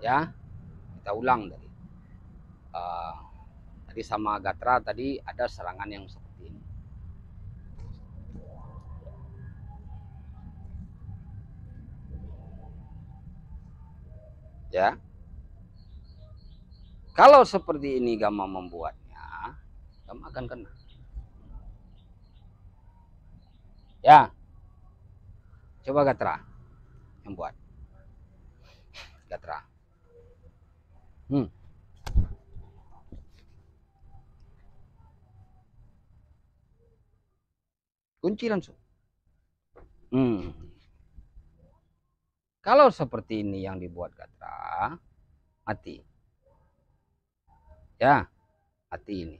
Ya, kita ulang tadi. Tadi sama Gatra tadi ada serangan yang seperti ini. Ya, kalau seperti ini Gama membuatnya, Gama akan kena. Ya, coba Gatra yang buat. Gatra. Kunci langsung. Kalau seperti ini yang dibuat Gatra, mati. Ya, mati ini.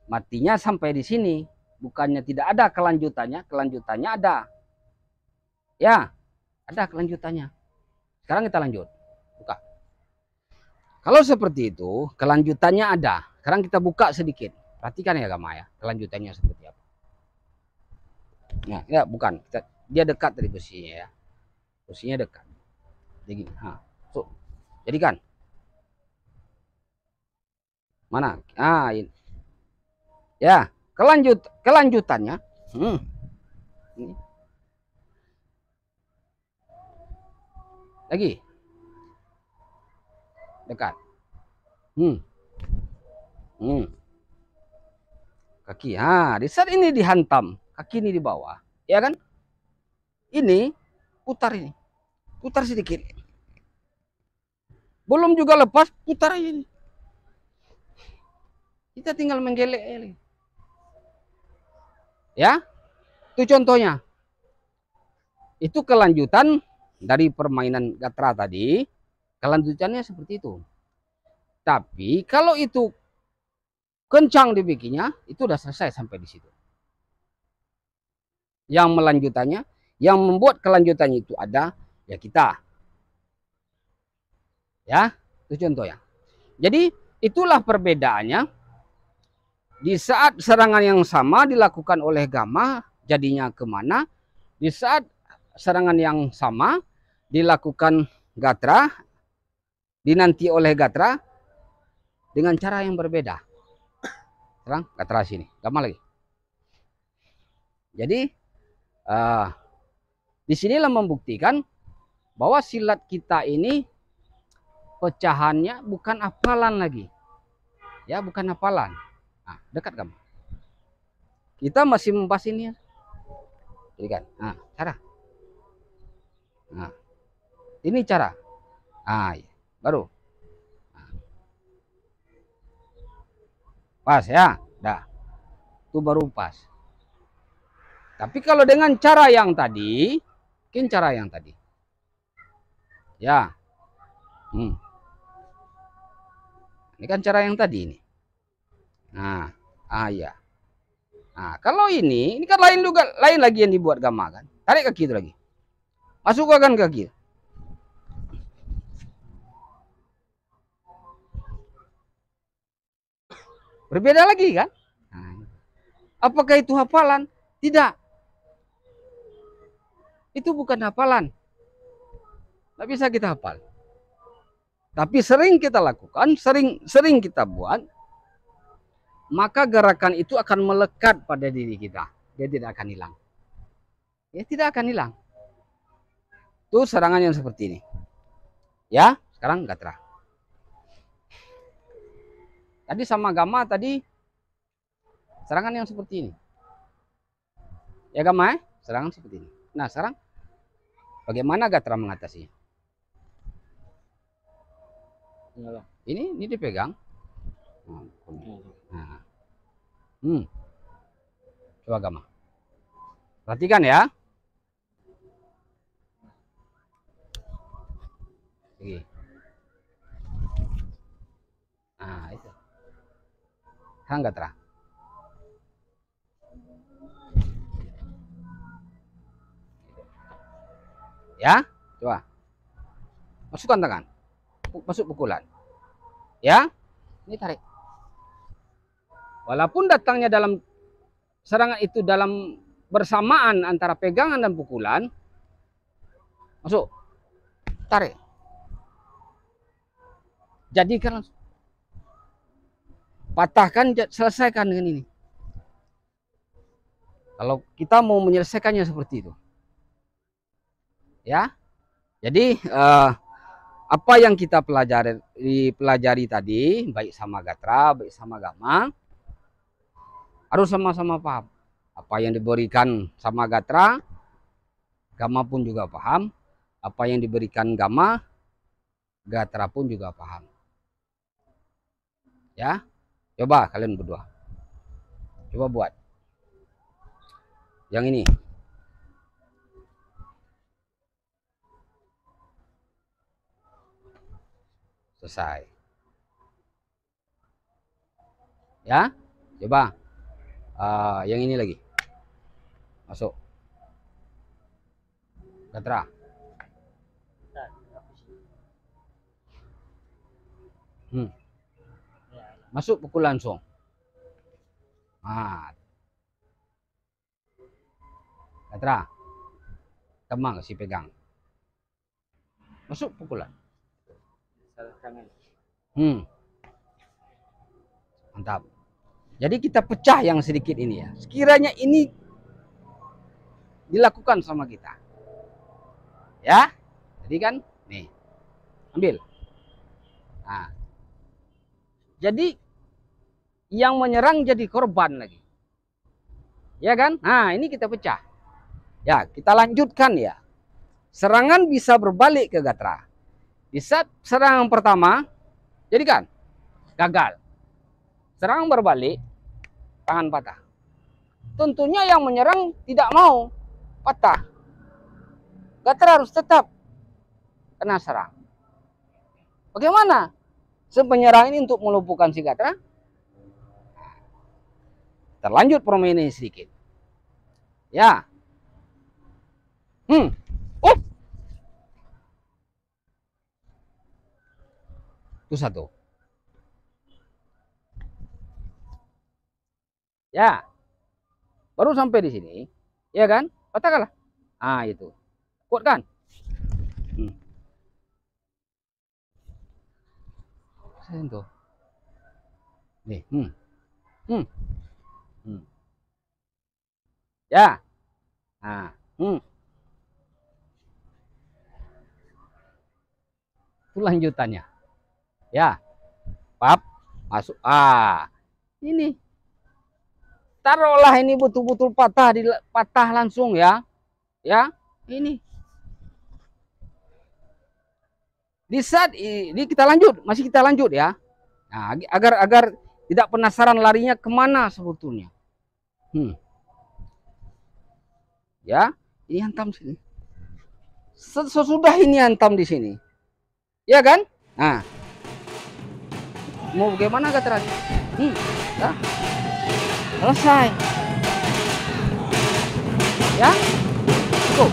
Matinya sampai di sini. Bukannya tidak ada kelanjutannya, kelanjutannya ada. Ya, ada kelanjutannya. Sekarang kita lanjut. Buka. Kalau seperti itu, kelanjutannya ada. Sekarang kita buka sedikit. Perhatikan ya Gama ya, kelanjutannya seperti apa. Nah, ya bukan. Dia dekat dari besinya ya. Besinya dekat. Jadi, so, jadikan. Mana? Ini. Ya, kelanjutannya. Ini. Lagi. Dekat. Kaki. Di saat ini dihantam, kaki ini di bawah, ya kan? Ini putar ini. Putar sedikit. Belum juga lepas, putar ini. Kita tinggal menggelek. Ya, itu contohnya. Itu kelanjutan dari permainan Gatra tadi. Kelanjutannya seperti itu. Tapi kalau itu kencang dibikinnya, itu udah selesai sampai di situ. Yang melanjutannya, yang membuat kelanjutannya itu ada, ya kita. Ya, itu contoh ya. Jadi itulah perbedaannya. Di saat serangan yang sama dilakukan oleh Gama, jadinya kemana? Di saat serangan yang sama dilakukan Gatra, dinanti oleh Gatra dengan cara yang berbeda. Serang Gatra sini, Gama lagi. Jadi disinilah membuktikan bahwa silat kita ini pecahannya bukan hafalan lagi, ya bukan hafalan. Nah, dekat Gama. Kita masih membahas ini. Jadi kan, cara. Nah, ini cara. Ya. Baru. Pas ya, dah. Itu baru pas. Tapi kalau dengan cara yang tadi, mungkin cara yang tadi. Ya. Ini kan cara yang tadi ini. Nah, ya. Nah, kalau ini kan lain juga, lain lagi yang dibuat Gama kan. Tarik kaki itu lagi. Masukkan kaki. Berbeda lagi kan? Nah, apakah itu hafalan? Tidak. Itu bukan hafalan. Tidak bisa kita hafal. Tapi sering kita lakukan, sering kita buat, maka gerakan itu akan melekat pada diri kita. Dia tidak akan hilang. Ya, tidak akan hilang. Itu serangan yang seperti ini. Ya, sekarang Gatra. Tadi sama Gama tadi serangan yang seperti ini. Ya Gama, serangan seperti ini. Nah, sekarang bagaimana Gatra mengatasinya? Ini dipegang. Nah. Coba Gama. Perhatikan ya. Nah, itu. Sekarang Gatra. Ya, coba. Masukkan tangan. Masuk pukulan. Ya, ini tarik. Walaupun datangnya dalam serangan itu dalam bersamaan antara pegangan dan pukulan, masuk, tarik. Jadikan langsung. Patahkan, selesaikan dengan ini. Kalau kita mau menyelesaikannya seperti itu. Ya. Jadi apa yang kita pelajari tadi, baik sama Gatra, baik sama Gama, harus sama-sama paham. Apa yang diberikan sama Gatra, Gama pun juga paham. Apa yang diberikan Gama, Gatra pun juga paham. Ya, coba kalian berdua. Coba buat. Yang ini. Selesai. Ya, coba. Yang ini lagi. Masuk. Gatra. Masuk pukul langsung. Gatra. Kemang si pegang. Masuk pukulan. Mantap. Jadi kita pecah yang sedikit ini ya. Sekiranya ini dilakukan sama kita. Ya. Jadi kan nih. Ambil. Nah. Jadi yang menyerang jadi korban lagi. Ya kan? Nah, ini kita pecah. Ya, kita lanjutkan ya. Serangan bisa berbalik ke Gatra. Di saat serangan pertama, jadi kan gagal. Serangan berbalik, tangan patah. Tentunya yang menyerang tidak mau patah. Gatra harus tetap kena serang. Bagaimana penyerang ini untuk melumpuhkan si Gatra? Terlanjut permainan sedikit. Ya. Itu satu. Ya. Baru sampai di sini. Ya kan? Patahkanlah. Ah, itu. Kuat kan? Sentuh. Nih. Ya. Nah. Itu lanjutannya. Ya. Pap. Masuk. Ini. Taruhlah ini betul-betul patah langsung ya. Ya. Ini. Di saat ini kita lanjut. Masih kita lanjut ya. Nah, agar tidak penasaran larinya kemana sebetulnya. Ya, ini hantam sini. Sesudah ini hantam di sini, ya kan? Nah, mau bagaimana Gatra? Nah, selesai. Ya, cukup.